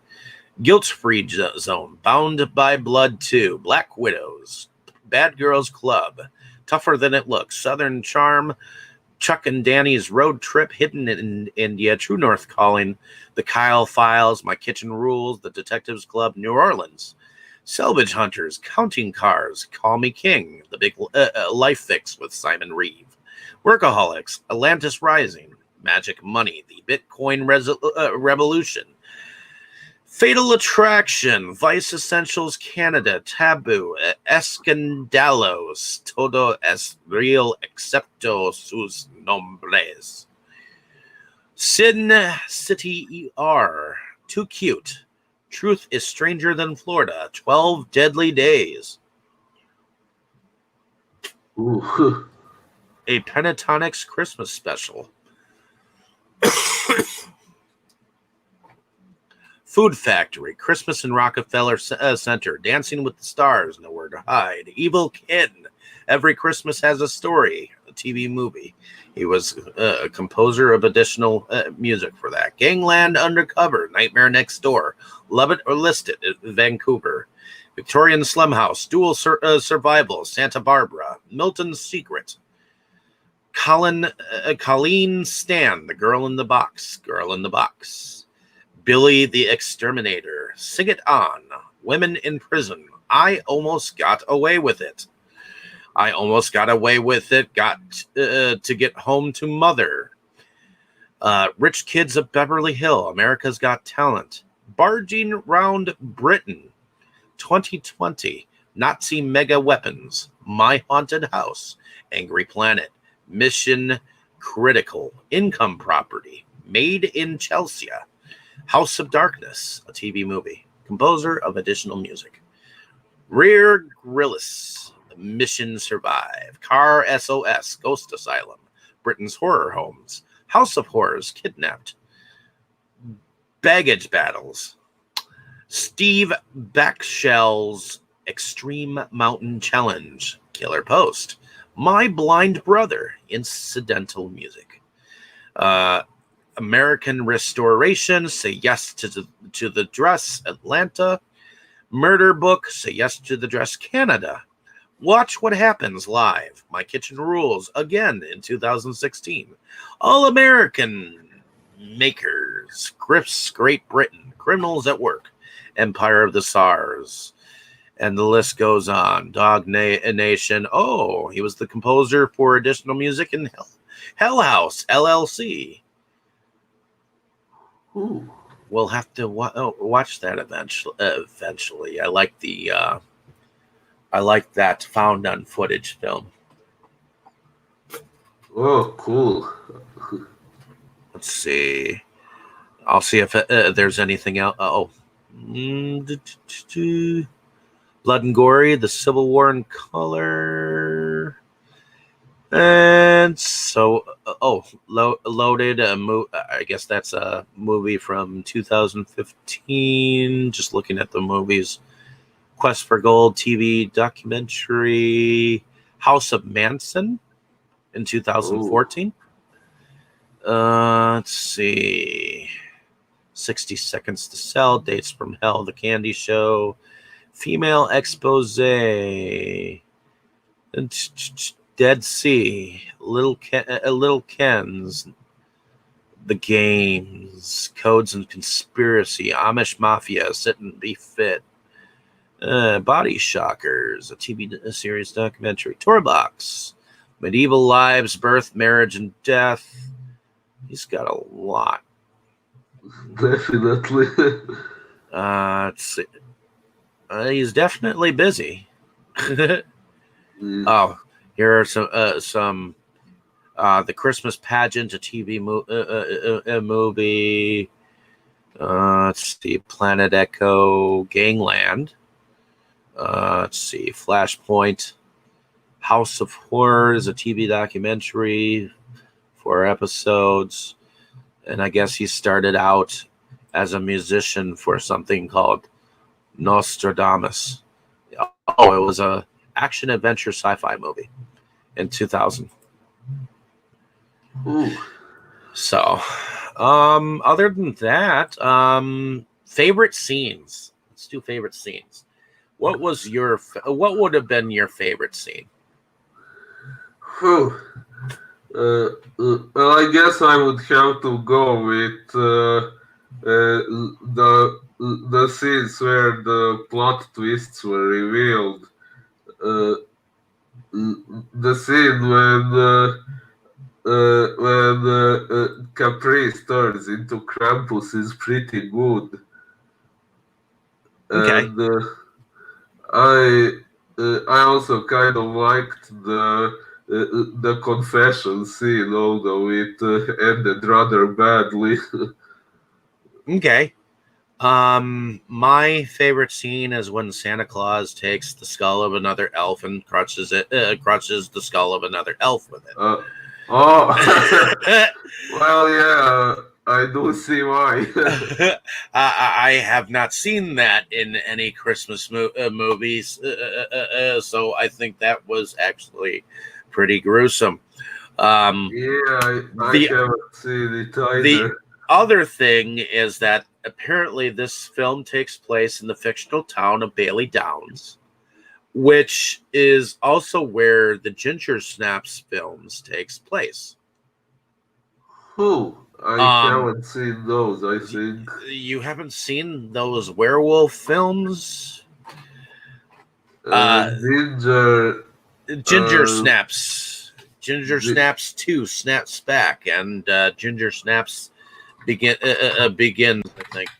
Guilt-Free Zone, Bound by Blood 2, Black Widows, Bad Girls Club, Tougher Than It Looks, Southern Charm, Chuck and Danny's Road Trip, Hidden in India, True North Calling, The Kyle Files, My Kitchen Rules, The Detectives Club, New Orleans, Salvage Hunters, Counting Cars, Call Me King, The Big Life Fix with Simon Reeve, Workaholics, Atlantis Rising, Magic Money, The Bitcoin Revolution, Fatal Attraction, Vice Essentials Canada, Taboo, Escandalos, Todo es real excepto sus nombres, Sin City ER, Too Cute, Truth is Stranger Than Florida, 12 Deadly Days, A Pentatonics Christmas Special, Food Factory, Christmas in Rockefeller Center, Dancing with the Stars, Nowhere to Hide, Evil Kid, Every Christmas Has a Story, a TV movie. He was a composer of additional music for that. Gangland Undercover, Nightmare Next Door, Love It or List It, Vancouver, Victorian Slum House, Dual Survival, Santa Barbara, Milton's Secret, Colleen Stan, The Girl in the Box, Billy the Exterminator, Sing It On, Women in Prison, I Almost Got Away with It, Got to Get Home to Mother, Rich Kids of Beverly Hill, America's Got Talent, Barging Round Britain, 2020, Nazi Mega Weapons, My Haunted House, Angry Planet, Mission Critical, Income Property, Made in Chelsea, House of Darkness, a TV movie. Composer of additional music. Rear Grillis, Mission Survive, Car SOS, Ghost Asylum, Britain's Horror Homes, House of Horrors, Kidnapped, Baggage Battles, Steve Backshell's Extreme Mountain Challenge, Killer Post, My Blind Brother, incidental music. American Restoration, Say Yes to the Dress, Atlanta. Murder Book, Say Yes to the Dress, Canada. Watch What Happens Live, My Kitchen Rules, again in 2016. All American Makers, Griff's Great Britain, Criminals at Work, Empire of the SARS, and the list goes on. Dog Nation. Oh, he was the composer for additional music in Hell House, LLC. we'll have to watch that eventually. I like that found on footage film. Oh, cool. Let's see. I'll see if there's anything else. Blood and Gory, The Civil War in Color. And so, Loaded. I guess that's a movie from 2015. Just looking at the movies. Quest for Gold TV documentary. House of Manson in 2014. Let's see. 60 Seconds to Sell, Dates from Hell, The Candy Show, Female Expose, Dead Sea, Little Ken's, The Games, Codes and Conspiracy, Amish Mafia, Sit and Be Fit, Body Shockers, a TV series documentary, Torbox, Medieval Lives, Birth, Marriage, and Death. He's got a lot. Definitely. Let's see. He's definitely busy. Oh, here are some The Christmas Pageant, a TV movie. Let's see, Planet Echo, Gangland. Let's see, Flashpoint, House of Horrors, a TV documentary, 4 episodes. And I guess he started out as a musician for something called Nostradamus. Oh, it was a action adventure sci-fi movie in 2000. Ooh. So, other than that, favorite scenes. Let's do favorite scenes. What would have been your favorite scene? Well, I guess I would have to go with the scenes where the plot twists were revealed. The scene when Caprice turns into Krampus is pretty good, Okay. and I also kind of liked the confession scene, although it ended rather badly. Okay. My favorite scene is when Santa Claus takes the skull of another elf and crushes the skull of another elf with it. Oh, well, yeah, I do see why. I have not seen that in any Christmas movies, so I think that was actually pretty gruesome. Yeah, I The haven't seen it the either. other thing is that apparently this film takes place in the fictional town of Bailey Downs, which is also where the Ginger Snaps films takes place. Who? I Um, haven't seen those, I think. you haven't seen those werewolf films? Ginger. Ginger Uh, Snaps, Ginger Gi- Snaps 2 Snaps Back, and Ginger Snaps begins, I think.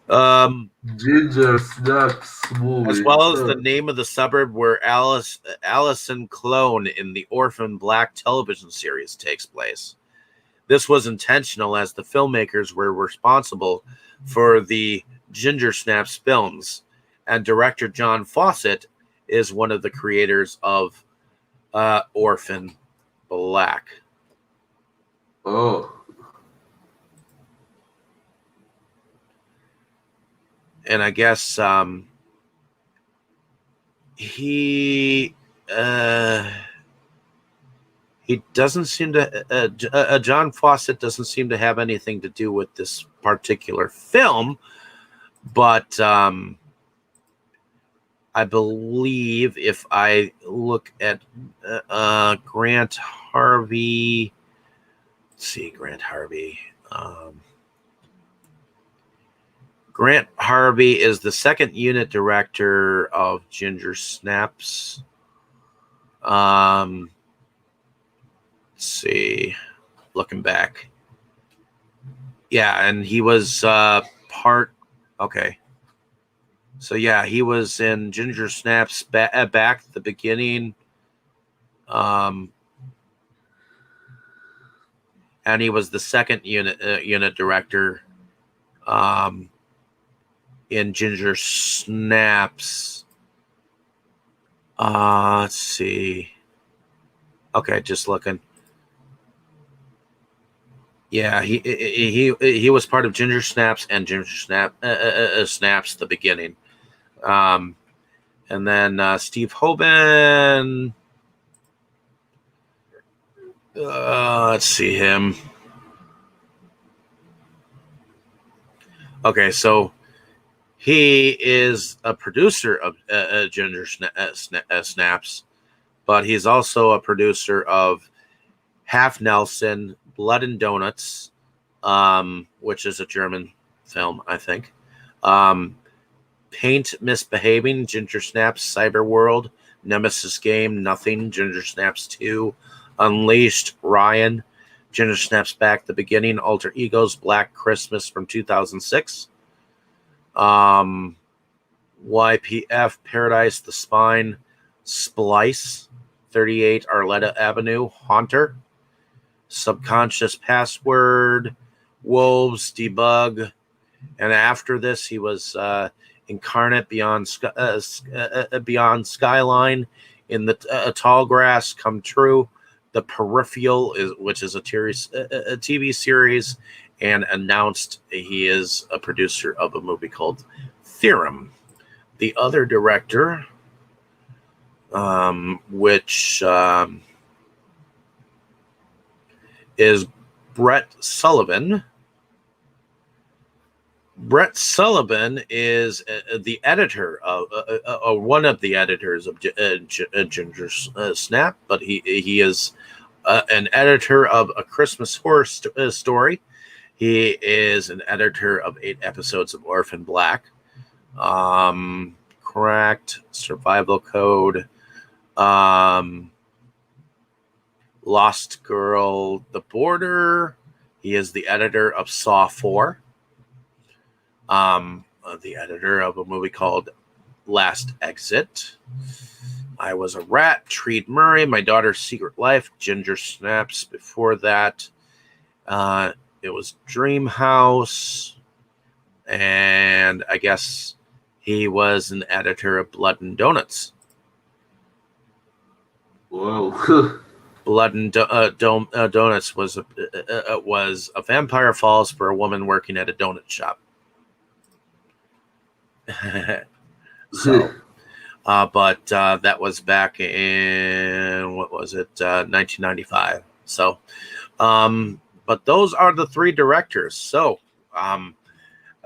Um, Ginger Snaps as movie. well as Huh. the name of the suburb where Allison Clone in the Orphan Black television series takes place. This was intentional as the filmmakers were responsible for the Ginger Snaps films, and director John Fawcett is one of the creators of Orphan Black. Oh, And I guess he doesn't seem to John Fawcett doesn't seem to have anything to do with this particular film, but I believe if I look at Grant Harvey, let's see, Grant Harvey. Grant Harvey is the second unit director of Ginger Snaps. Let's see, looking back. Yeah, and he was part. Okay, so yeah, he was in Ginger Snaps back at the beginning. Um, and he was the second unit director um, in Ginger Snaps. Let's see. Okay, just looking. Yeah, he was part of Ginger Snaps and Ginger Snaps the beginning. Um, and then Steve Hoban. Let's see him. Okay, so he is a producer of Ginger Snaps, but he's also a producer of Half Nelson, Blood and Donuts, which is a German film, I think. Paint Misbehaving, Ginger Snaps, Cyber World, Nemesis Game, Nothing, Ginger Snaps 2, Unleashed, Ryan, Ginger Snaps Back, The Beginning, Alter Egos, Black Christmas from 2006. YPF, Paradise, The Spine, Splice, 38 Arletta Avenue, Haunter, Subconscious Password, Wolves, Debug, and after this he was Incarnate, Beyond Skyline, in the Tall Grass, Come True, The Peripheral, which is a TV series, and announced he is a producer of a movie called Theorem. The other director, which is Brett Sullivan. Brett Sullivan is the editor of one of the editors of Ginger Snap, but he is an editor of A Christmas Horror Story. He is an editor of 8 episodes of Orphan Black, Cracked, Survival Code, Lost Girl, The Border. He is the editor of Saw 4. The editor of a movie called Last Exit. I Was a Rat, Treat Murray, My Daughter's Secret Life, Ginger Snaps. Before that, it was Dream House, and I guess he was an editor of Blood and Donuts. Whoa. Blood and Donuts was a vampire falls for a woman working at a donut shop. So, but that was back in, what was it, 1995. So, but those are the 3 directors. So,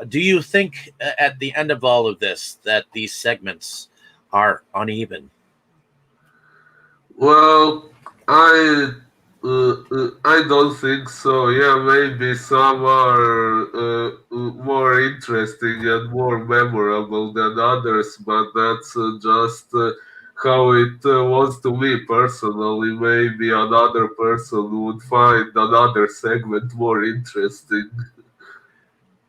do you think at the end of all of this that these segments are uneven? Well, I don't think so. Yeah, maybe some are more interesting and more memorable than others, but that's just how it was to me personally. Maybe another person would find another segment more interesting.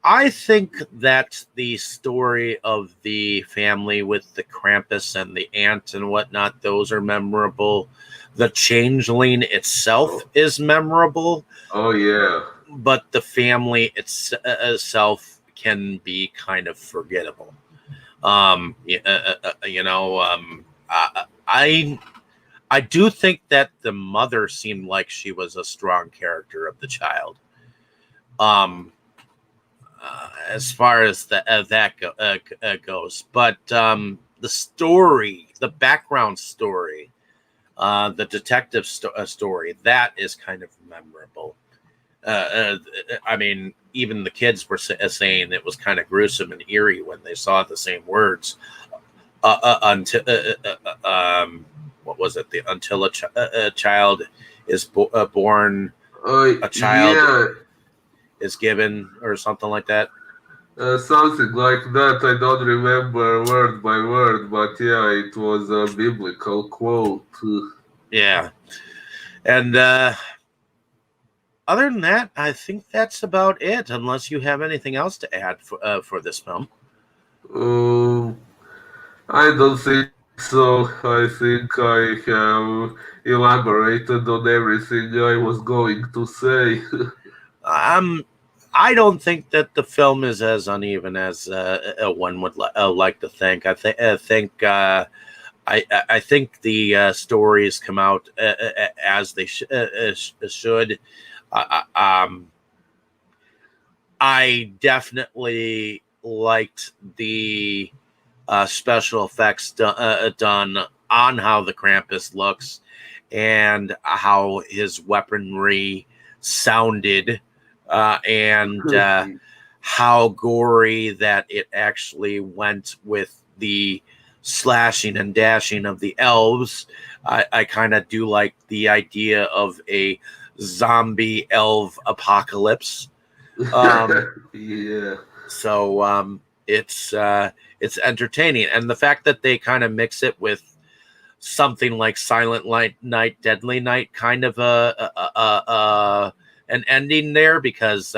I think that the story of the family with the Krampus and the aunt and whatnot, those are memorable. The changeling itself is memorable. Oh, yeah. But the family itself can be kind of forgettable. I do think that the mother seemed like she was a strong character of the child. As far as that goes, but the story, the background story, the detective story, that is kind of memorable. I mean, even the kids were saying it was kind of gruesome and eerie when they saw the same words. Until what was it? Until a child is born, a child is given, or something like that. Something like that. I don't remember word by word, but yeah, it was a biblical quote. Yeah, and other than that, I think that's about it. Unless you have anything else to add for this film. Uh, I don't think so. I think I have elaborated on everything I was going to say. Um, I don't think that the film is as uneven as one would like to think. I think the stories come out as they should. Um, I definitely liked the special effects done on how the Krampus looks and how his weaponry sounded, and how gory that it actually went with the slashing and dashing of the elves. I kind of do like the idea of a zombie elf apocalypse. Yeah. So it's entertaining, and the fact that they kind of mix it with something like Silent Night, Deadly Night, kind of an ending there, because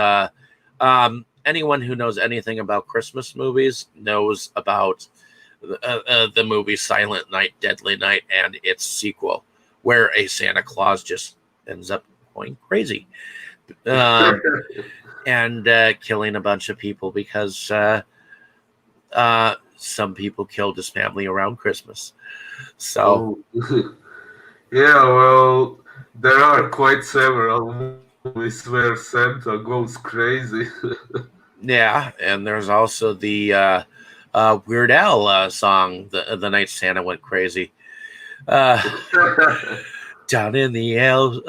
anyone who knows anything about Christmas movies knows about the movie Silent Night, Deadly Night, and its sequel, where a Santa Claus just ends up going crazy. And killing a bunch of people because some people killed his family around Christmas. So, Yeah, well, there are quite several movies where Santa goes crazy. yeah, and there's also the Weird Al song, the Night Santa Went Crazy. Uh, Down in the elves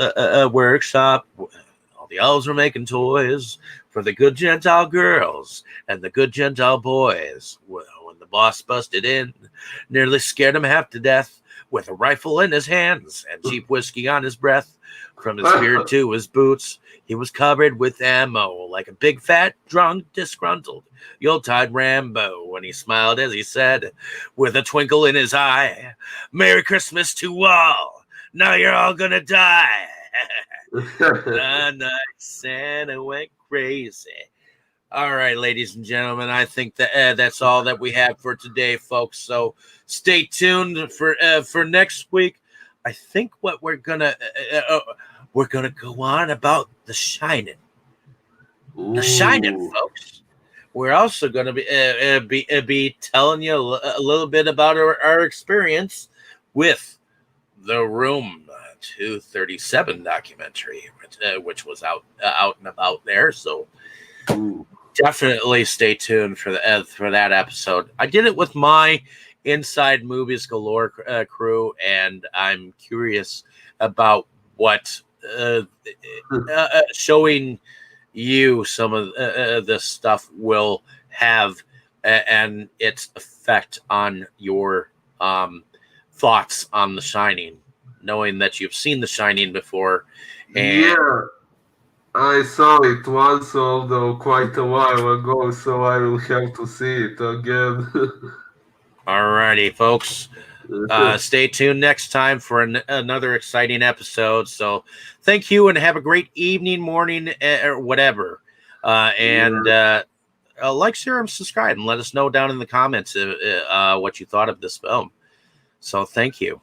workshop, all the elves were making toys for the good Gentile girls and the good Gentile boys. Well, when the boss busted in, nearly scared him half to death with a rifle in his hands and cheap whiskey on his breath. From his beard to his boots, he was covered with ammo like a big fat drunk disgruntled Yuletide Rambo when he smiled as he said, with a twinkle in his eye, "Merry Christmas to all. Now you're all gonna die." The night Santa went crazy. All right, ladies and gentlemen, I think that that's all that we have for today, folks. So stay tuned for next week. I think what we're gonna go on about The Shining. The Shining, folks. We're also gonna be telling you a little bit about our experience with The Room 237 documentary, which was out and about there. So definitely stay tuned for that episode. I did it with my Inside Movies Galore crew, and I'm curious about what showing you some of this stuff will have and its effect on your thoughts on The Shining, knowing that you've seen The Shining before. And Yeah, I saw it once, although quite a while ago, so I will have to see it again. alrighty, folks. Stay tuned next time for another exciting episode. So thank you and have a great evening, morning, or whatever. Like, share, and subscribe, and let us know down in the comments what you thought of this film. So thank you.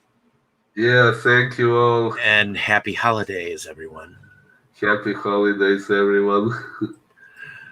Yeah, thank you all. And happy holidays, everyone. Happy holidays, everyone.